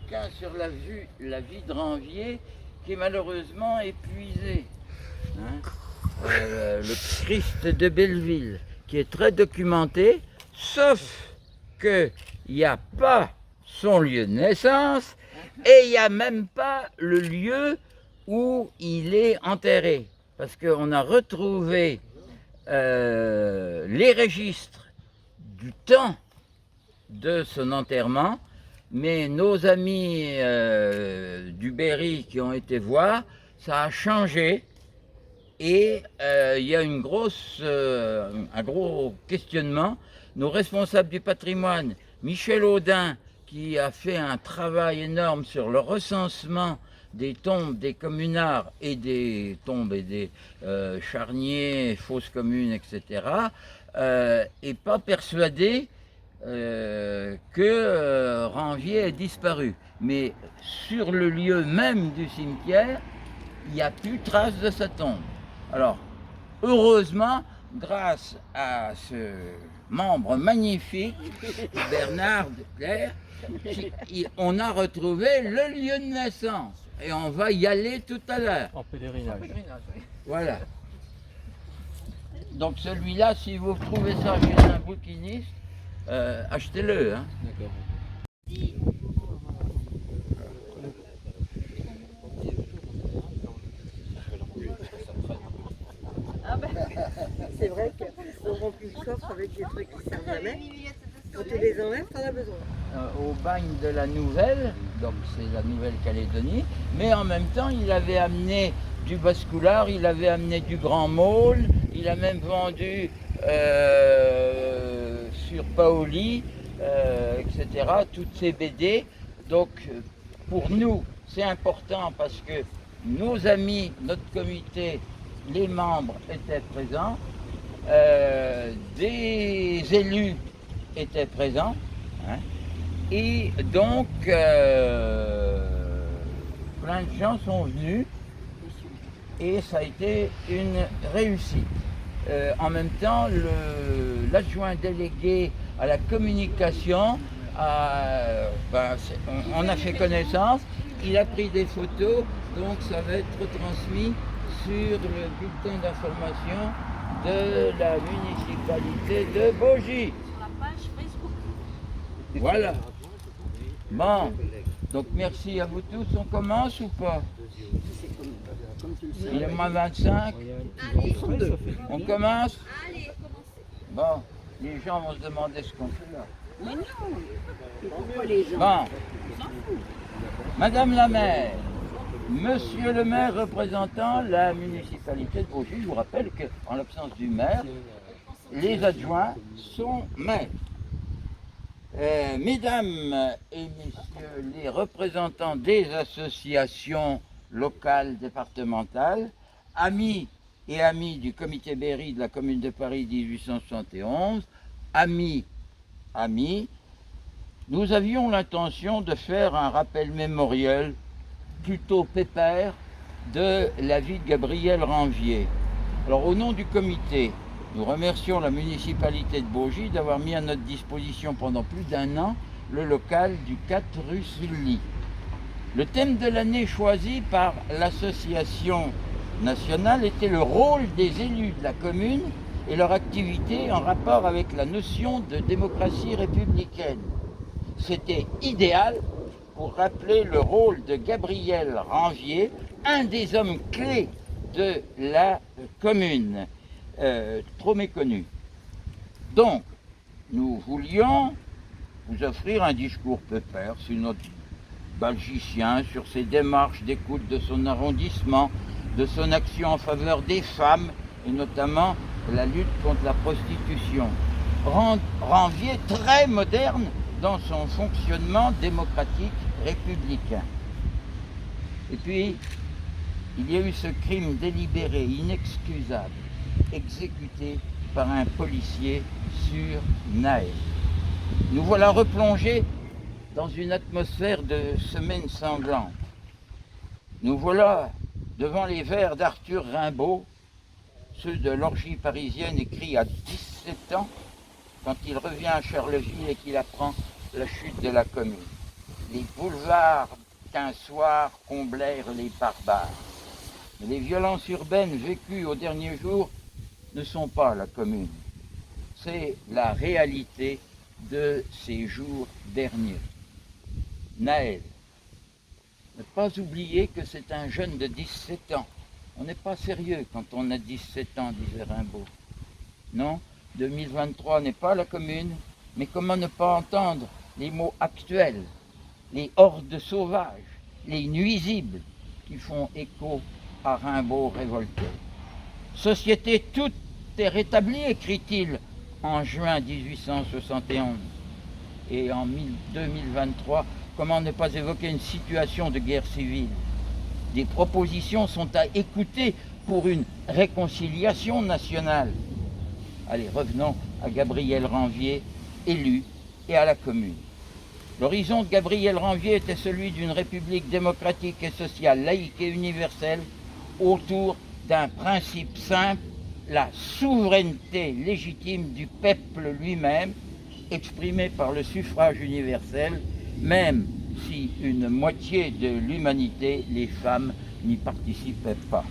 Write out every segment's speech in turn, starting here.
bouquin sur la vie de Ranvier qui est malheureusement épuisé. Hein. Le Christ de Belleville, qui est très documenté, sauf qu'il n'y a pas son lieu de naissance et il n'y a même pas le lieu où il est enterré. Parce qu'on a retrouvé les registres du temps de son enterrement, mais nos amis du Berry qui ont été voir, ça a changé et il y a un gros questionnement. Nos responsables du patrimoine, Michel Audin, qui a fait un travail énorme sur le recensement des tombes des communards et des tombes et des charniers, fosses communes, etc., n'est pas persuadé que Ranvier ait disparu. Mais sur le lieu même du cimetière, il n'y a plus trace de sa tombe. Alors, heureusement, grâce à ce membre magnifique, Bernard de Clercq, on a retrouvé le lieu de naissance. Et on va y aller tout à l'heure. En pèlerinage. Oui. Voilà. Donc celui-là, si vous trouvez ça chez un bouquiniste, achetez-le. Hein. D'accord. C'est vrai qu'on remplit le coffre avec des trucs qui servent jamais. Quand tu les enlèves, t'en as besoin. Au bagne de la Nouvelle, donc c'est la Nouvelle-Calédonie, mais en même temps il avait amené du basculard, il avait amené du grand môle, il a même vendu sur Paoli, etc., toutes ces BD. Donc pour nous c'est important parce que nos amis, notre comité, les membres étaient présents, des élus étaient présents, hein, et donc plein de gens sont venus et ça a été une réussite. En même temps, l'adjoint délégué à la communication, on a fait connaissance, il a pris des photos, donc ça va être retransmis sur le bulletin d'information de la municipalité de Baugy. Sur la page Facebook. Voilà. Bon, donc merci à vous tous. On commence ou pas? Il est moins 25. On commence? Allez, commencez. Bon, les gens vont se demander ce qu'on fait là. Mais non. Pourquoi les gens? Bon, Madame la maire, Monsieur le maire représentant la municipalité de Baugy, je vous rappelle qu'en l'absence du maire, les adjoints sont maires. Mesdames et messieurs les représentants des associations locales, départementales, amis et amis du comité Berry de la Commune de Paris 1871, amis, nous avions l'intention de faire un rappel mémoriel plutôt pépère de la vie de Gabriel Ranvier. Alors au nom du comité, nous remercions la municipalité de Baugy d'avoir mis à notre disposition pendant plus d'un an le local du 4 rue Sully. Le thème de l'année choisi par l'association nationale était le rôle des élus de la commune et leur activité en rapport avec la notion de démocratie républicaine. C'était idéal pour rappeler le rôle de Gabriel Ranvier, un des hommes clés de la commune, trop méconnu. Donc, nous voulions vous offrir un discours pépère sur notre Balgicien, sur ses démarches d'écoute de son arrondissement, de son action en faveur des femmes, et notamment la lutte contre la prostitution. Ranvier très moderne dans son fonctionnement démocratique républicain. Et puis, il y a eu ce crime délibéré, inexcusable, exécuté par un policier sur Naël. Nous voilà replongés dans une atmosphère de semaine sanglante. Nous voilà devant les vers d'Arthur Rimbaud, ceux de l'orgie parisienne écrits à 17 ans, quand il revient à Charleville et qu'il apprend la chute de la commune. les boulevards qu'un soir comblèrent les barbares. Mais les violences urbaines vécues aux derniers jours ne sont pas la commune. C'est la réalité de ces jours derniers. Naël, ne pas oublier que c'est un jeune de 17 ans. On n'est pas sérieux quand on a 17 ans, disait Rimbaud. Non, 2023 n'est pas la commune, mais comment ne pas entendre les mots actuels, les hordes sauvages, les nuisibles qui font écho à Rimbaud révolté. Société toute est rétablie, écrit-il en juin 1871. Et en 2023, comment ne pas évoquer une situation de guerre civile? Des propositions sont à écouter pour une réconciliation nationale. Allez, revenons à Gabriel Ranvier, élu, et à la commune. L'horizon de Gabriel Ranvier était celui d'une république démocratique et sociale, laïque et universelle, autour d'un principe simple, la souveraineté légitime du peuple lui-même, exprimée par le suffrage universel, même si une moitié de l'humanité, les femmes, n'y participaient pas.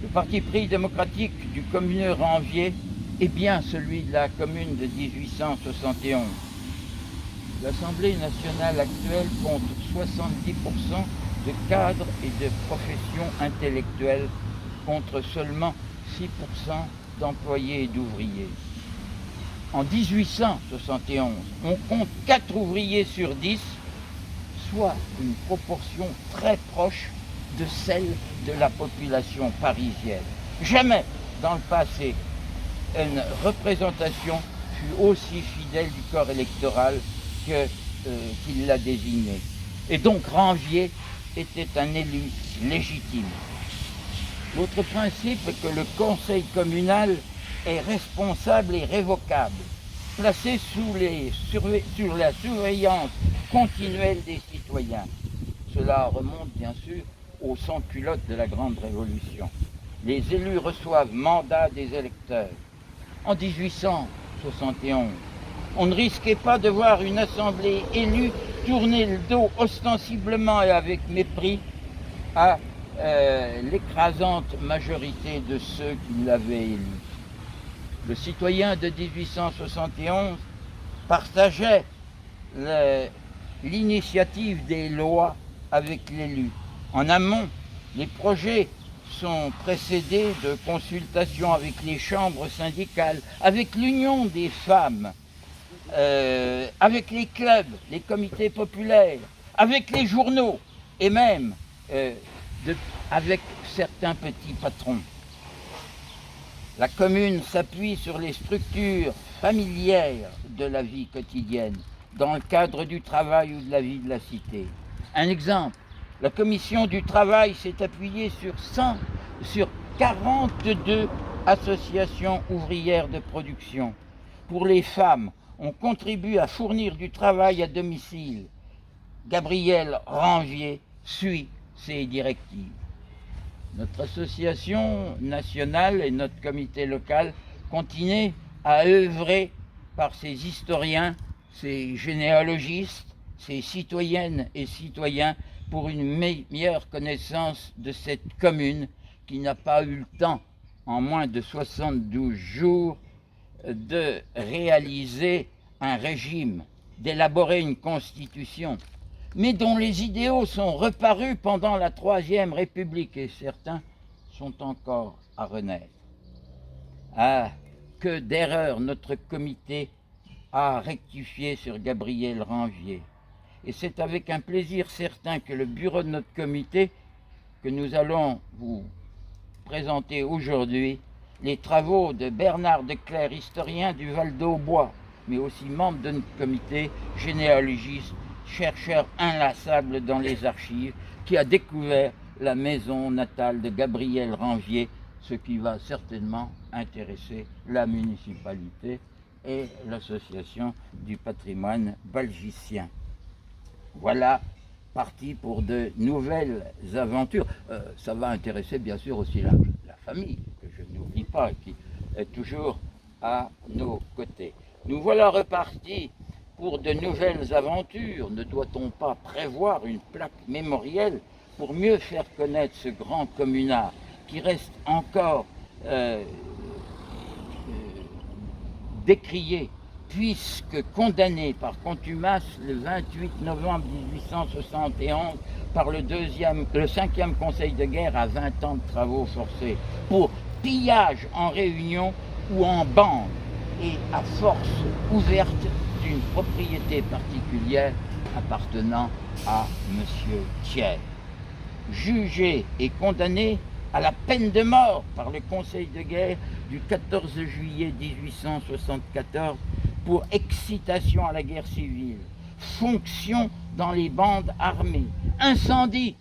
Le parti pris démocratique du communeux Ranvier est bien celui de la commune de 1871. L'Assemblée nationale actuelle compte 70% de cadres et de professions intellectuelles contre seulement 6% d'employés et d'ouvriers. En 1871, on compte 4 ouvriers sur 10, soit une proportion très proche de celle de la population parisienne. Jamais dans le passé, une représentation fut aussi fidèle du corps électoral qu'il l'a désigné. Et donc Ranvier était un élu légitime. L'autre principe est que le conseil communal est responsable et révocable, placé sur la surveillance continuelle des citoyens. Cela remonte bien sûr aux sans-culottes de la Grande Révolution. Les élus reçoivent mandat des électeurs. En 1871, on ne risquait pas de voir une assemblée élue tourner le dos ostensiblement et avec mépris à l'écrasante majorité de ceux qui l'avaient élu. Le citoyen de 1871 partageait l'initiative des lois avec l'élu. En amont, les projets sont précédés de consultations avec les chambres syndicales, avec l'Union des femmes, avec les clubs, les comités populaires, avec les journaux et même avec certains petits patrons. La commune s'appuie sur les structures familières de la vie quotidienne, dans le cadre du travail ou de la vie de la cité. Un exemple, la commission du travail s'est appuyée sur 42 associations ouvrières de production. Pour les femmes, on contribue à fournir du travail à domicile. Gabriel Ranvier suit ces directives. Notre association nationale et notre comité local continuent à œuvrer par ces historiens, ces généalogistes, ces citoyennes et citoyens pour une meilleure connaissance de cette commune qui n'a pas eu le temps, en moins de 72 jours, de réaliser un régime, d'élaborer une constitution, mais dont les idéaux sont reparus pendant la Troisième République et certains sont encore à renaître. Ah, que d'erreurs notre comité a rectifié sur Gabriel Ranvier. Et c'est avec un plaisir certain que le bureau de notre comité, que nous allons vous présenter aujourd'hui, les travaux de Bernard Declercq, historien du Val d'Aubois, mais aussi membre de notre comité, généalogiste, chercheur inlassable dans les archives, qui a découvert la maison natale de Gabriel Ranvier, ce qui va certainement intéresser la municipalité et l'association du patrimoine belgicien. Voilà, parti pour de nouvelles aventures. Ça va intéresser bien sûr aussi la famille, que je n'oublie pas, qui est toujours à nos côtés. Nous voilà repartis pour de nouvelles aventures? Ne doit-on pas prévoir une plaque mémorielle pour mieux faire connaître ce grand communard qui reste encore décrié, puisque condamné par contumace le 28 novembre 1871 par le 5e Conseil de guerre à 20 ans de travaux forcés, pour pillage en réunion ou en bande et à force ouverte d'une propriété particulière appartenant à M. Thiers. Jugé et condamné à la peine de mort par le Conseil de guerre du 14 juillet 1874 pour excitation à la guerre civile, fonction dans les bandes armées, incendie.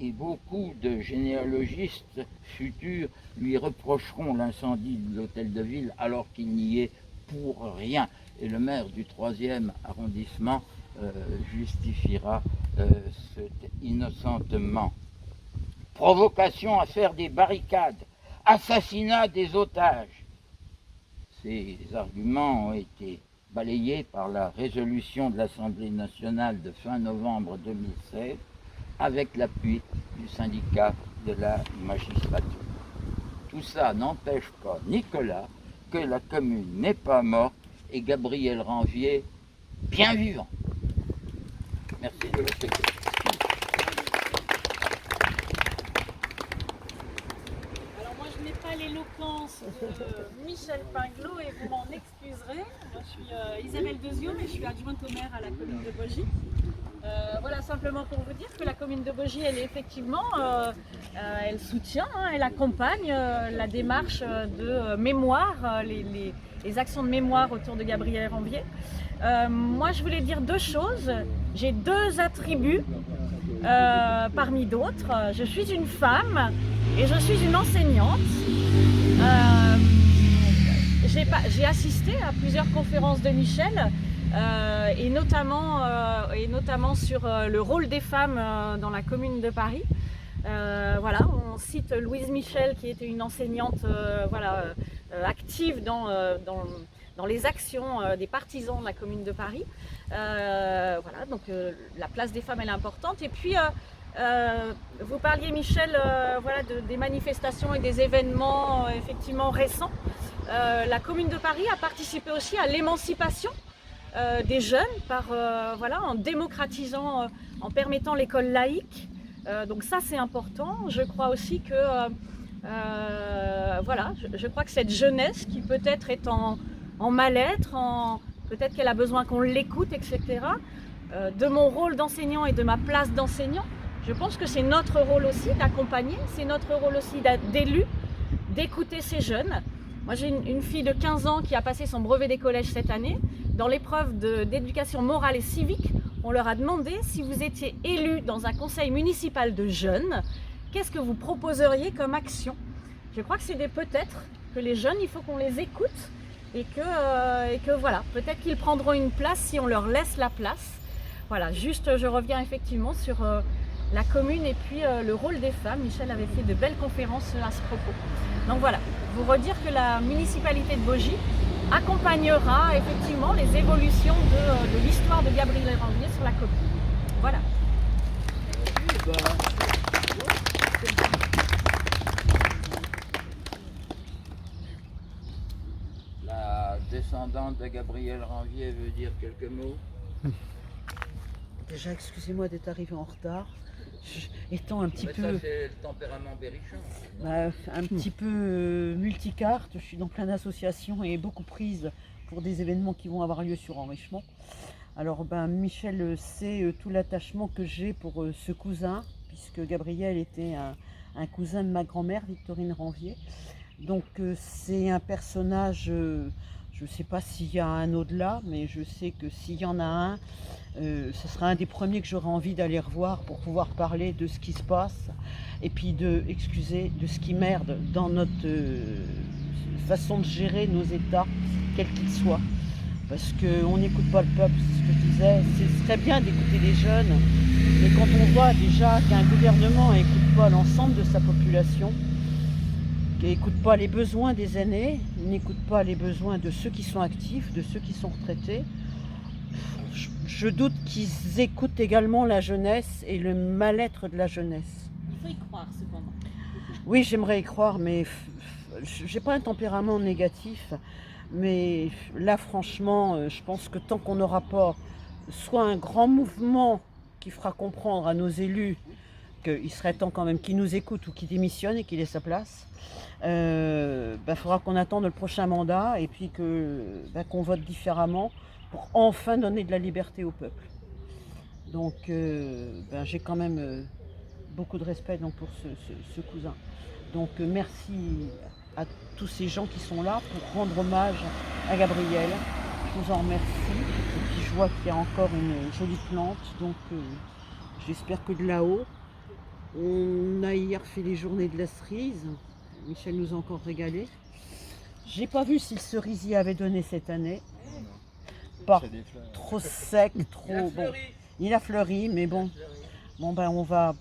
Et beaucoup de généalogistes futurs lui reprocheront l'incendie de l'hôtel de ville alors qu'il n'y est pour rien. Et le maire du 3e arrondissement justifiera cet innocentement. Provocation à faire des barricades, assassinat des otages. Ces arguments ont été balayés par la résolution de l'Assemblée nationale de fin novembre 2016 avec l'appui du syndicat de la magistrature. Tout ça n'empêche pas Nicolas que la commune n'est pas morte et Gabriel Ranvier bien vivant. Merci de votre écoute. L'éloquence de Michel Pinglot et vous m'en excuserez. Moi, je suis Isabelle Dezio, mais je suis adjointe au maire à la commune de Bogy. Voilà, simplement pour vous dire que la commune de Bogy, elle est effectivement, elle soutient, elle accompagne la démarche de mémoire, les actions de mémoire autour de Gabriel Ranvier. Moi, je voulais dire deux choses. J'ai deux attributs parmi d'autres. Je suis une femme et je suis une enseignante. J'ai assisté à plusieurs conférences de Michel et notamment sur le rôle des femmes dans la commune de Paris. Voilà, on cite Louise Michel qui était une enseignante active dans les actions des partisans de la commune de Paris. Voilà, donc la place des femmes elle est importante. Et puis vous parliez, Michel, des manifestations et des événements effectivement récents. La commune de Paris a participé aussi à l'émancipation des jeunes en démocratisant, en permettant l'école laïque. Donc ça c'est important. Je crois aussi que je crois que cette jeunesse qui peut-être est en mal-être, peut-être qu'elle a besoin qu'on l'écoute, etc. De mon rôle d'enseignant et de ma place d'enseignant, je pense que c'est notre rôle aussi d'accompagner, c'est notre rôle aussi d'élu, d'écouter ces jeunes. Moi j'ai une fille de 15 ans qui a passé son brevet des collèges cette année. Dans l'épreuve d'éducation morale et civique, on leur a demandé si vous étiez élu dans un conseil municipal de jeunes, qu'est-ce que vous proposeriez comme action? Je crois que c'est des peut-être que les jeunes, il faut qu'on les écoute et que voilà, peut-être qu'ils prendront une place si on leur laisse la place. Voilà, juste je reviens effectivement sur la commune et puis le rôle des femmes. Michel avait fait de belles conférences à ce propos. Donc voilà, vous redire que la municipalité de Bogy accompagnera effectivement les évolutions de l'histoire de Gabriel Ranvier sur la commune. Voilà. La descendante de Gabriel Ranvier veut dire quelques mots. Déjà, excusez-moi d'être arrivé en retard. Étant un petit Mais peu... ça, c'est le tempérament berrichon. un petit peu multicarte, je suis dans plein d'associations et beaucoup prise pour des événements qui vont avoir lieu sur Enrichement. Alors Michel sait tout l'attachement que j'ai pour ce cousin, puisque Gabriel était un cousin de ma grand-mère, Victorine Ranvier. Donc c'est un personnage, je ne sais pas s'il y a un au-delà, mais je sais que s'il y en a un, ce sera un des premiers que j'aurai envie d'aller revoir pour pouvoir parler de ce qui se passe et puis de ce qui merde dans notre façon de gérer nos États, quels qu'ils soient. Parce qu'on n'écoute pas le peuple, c'est ce que je disais. Ce serait bien d'écouter les jeunes, mais quand on voit déjà qu'un gouvernement n'écoute pas l'ensemble de sa population, qui n'écoute pas les besoins des aînés, n'écoute pas les besoins de ceux qui sont actifs, de ceux qui sont retraités, je doute qu'ils écoutent également la jeunesse et le mal-être de la jeunesse. Il faut y croire cependant. Oui, j'aimerais y croire, mais j'ai pas un tempérament négatif. Mais là, franchement, je pense que tant qu'on n'aura pas soit un grand mouvement qui fera comprendre à nos élus qu'il serait temps quand même qu'ils nous écoutent ou qu'ils démissionnent et qu'ils laissent sa place, faudra qu'on attende le prochain mandat et puis qu'on vote différemment pour enfin donner de la liberté au peuple. Donc j'ai quand même beaucoup de respect donc, pour ce cousin. Donc merci à tous ces gens qui sont là pour rendre hommage à Gabriel. Je vous en remercie. Et puis je vois qu'il y a encore une jolie plante. Donc j'espère que de là-haut, on a hier fait les journées de la cerise. Michel nous a encore régalé. J'ai pas vu si le cerisier avait donné cette année. Pas trop sec, trop bon. Il a fleuri, mais bon. Bon on va.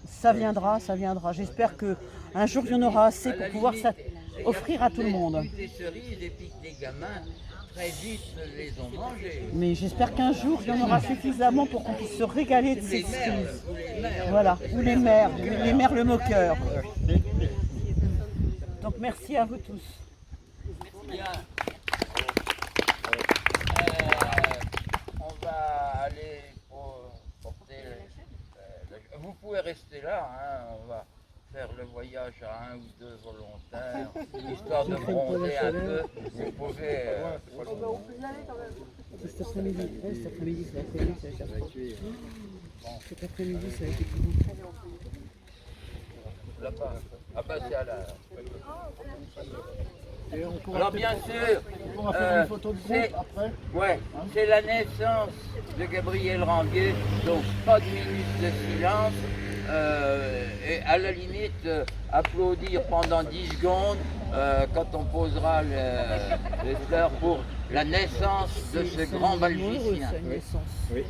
Ça viendra. J'espère qu'un jour il y en aura assez pour pouvoir offrir à tout le monde. Les cerises et puis les gamins très vite les ont mangées. Mais j'espère qu'un jour il y en aura suffisamment pour qu'on puisse se régaler de ces cerises. Voilà, ou les mères le moqueur. Donc merci à vous tous. Bien. On va aller porter. Vous pouvez rester là, hein, on va faire le voyage à un ou deux volontaires, histoire de bronzer un peu. Vous pouvez. Cet après-midi, ça va être Là-bas. Ah bah c'est à la. Alors bien sûr, c'est la naissance de Gabriel Ranvier, donc pas de minute de silence. Et à la limite, applaudir pendant 10 secondes quand on posera les fleurs pour la naissance de ce grand balgicien. Oui.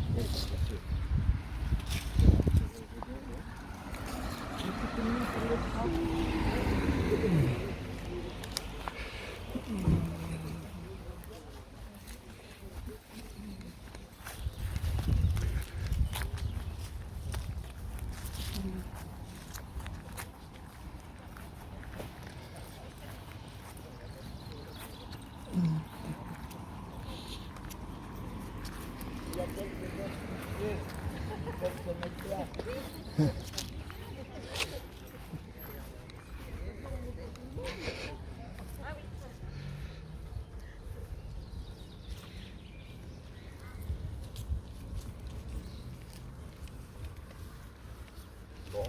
Bon.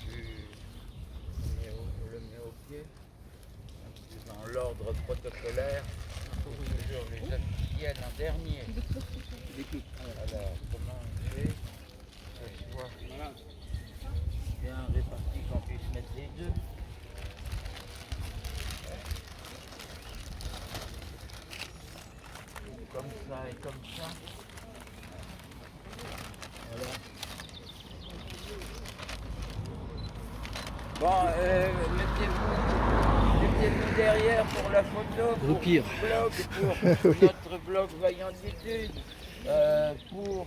Je le mets au pied. Dans l'ordre protocolaire, toujours les officiels en dernier. Alors, comment on fait que ce soit bien réparti, qu'on puisse mettre les deux. Comme ça et comme ça. Voilà. Bon, mettez-vous derrière pour la photo, pour pire. pour notre blog Vaillant d'études, pour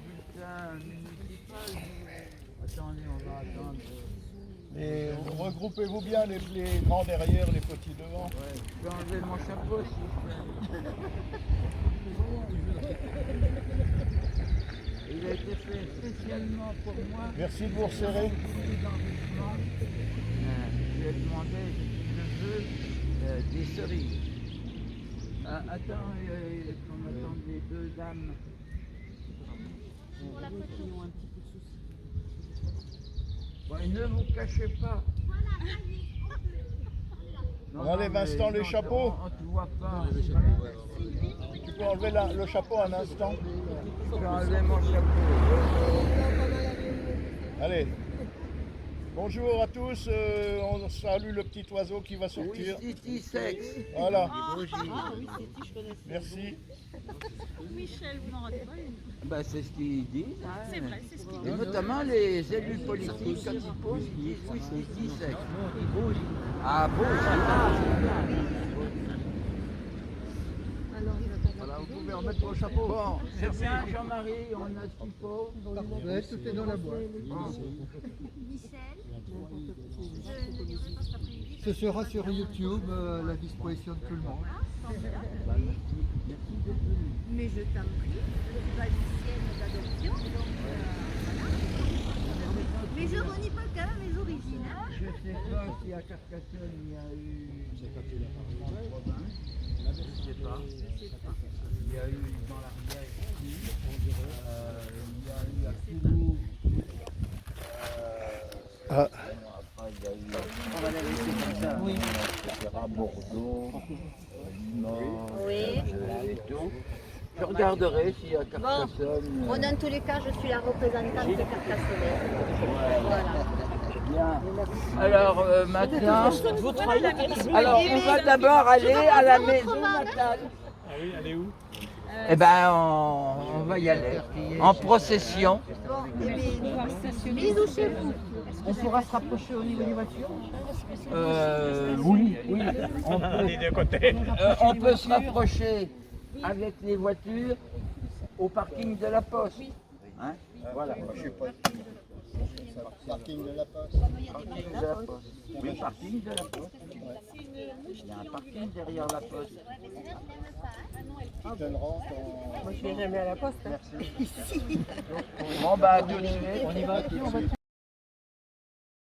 bulletin municipal. Attendez, on va attendre. Et regroupez-vous bien les grands derrière, les petits devant. Ouais, je vais enlever mon chapeau s'il vous plaît. Il a été fait spécialement pour moi. Merci de vous resserrer. Je lui ai demandé si je veux des cerises. Attends, qu'on attend les deux dames. Pour la photo. Bon, et ne vous cachez pas. On enlève un instant le chapeau. On ne te voit pas. Tu peux enlever le chapeau un instant. Je vais enlever mon chapeau. Allez. Bonjour à tous. On salue le petit oiseau qui va sortir. Oui, sexe. Voilà. oui, c'est je connais. Merci. Michel, vous n'en ratez pas une. Ben, c'est ce qu'ils disent. Hein. C'est vrai, c'est ce qu'il Et notamment les élus politiques, quand ils posent, ils disent oui, c'est sexe. Ah, bouge. Alors, il va pas remettre ton chapeau. Bon, c'est bien Jean-Marie, on a ce qu'il faut. Ouais, tout est dans la boîte. Ce sera sur YouTube, la disposition de tout le monde. Mais je t'en prie, le valicienne d'adoption. Mais je renie pas quand même mes origines. Hein. Je sais pas si à Carcassonne il y a eu. Je sais pas. Il y a eu dans l'Ariège ici. Il y a eu à Kourou. Après il y a eu. On va la laisser comme ça. Oui. Bordeaux, Limoges, Oui. Et tout. Je regarderai si à Carcassonne. Bon, dans tous les cas, je suis la représentante carcassonnaise. Voilà. Bien. Alors maintenant, alors on va d'abord aller à la maison natale. Ah oui, elle est où? Eh ben on va y aller en procession. Bon, eh bien, bisous chez vous. On pourra se rapprocher au niveau des voitures. Oui. Des deux côtés. On peut se rapprocher avec les voitures au parking de la Poste. Hein, voilà. Je sais pas. Parking de la Poste. Parking de la Poste. Oui, parking de la Poste. Il y a un parking derrière la Poste. Tu donneras ton... Moi je viens jamais à la poste. Merci. Bon bah tout de suite. On y va.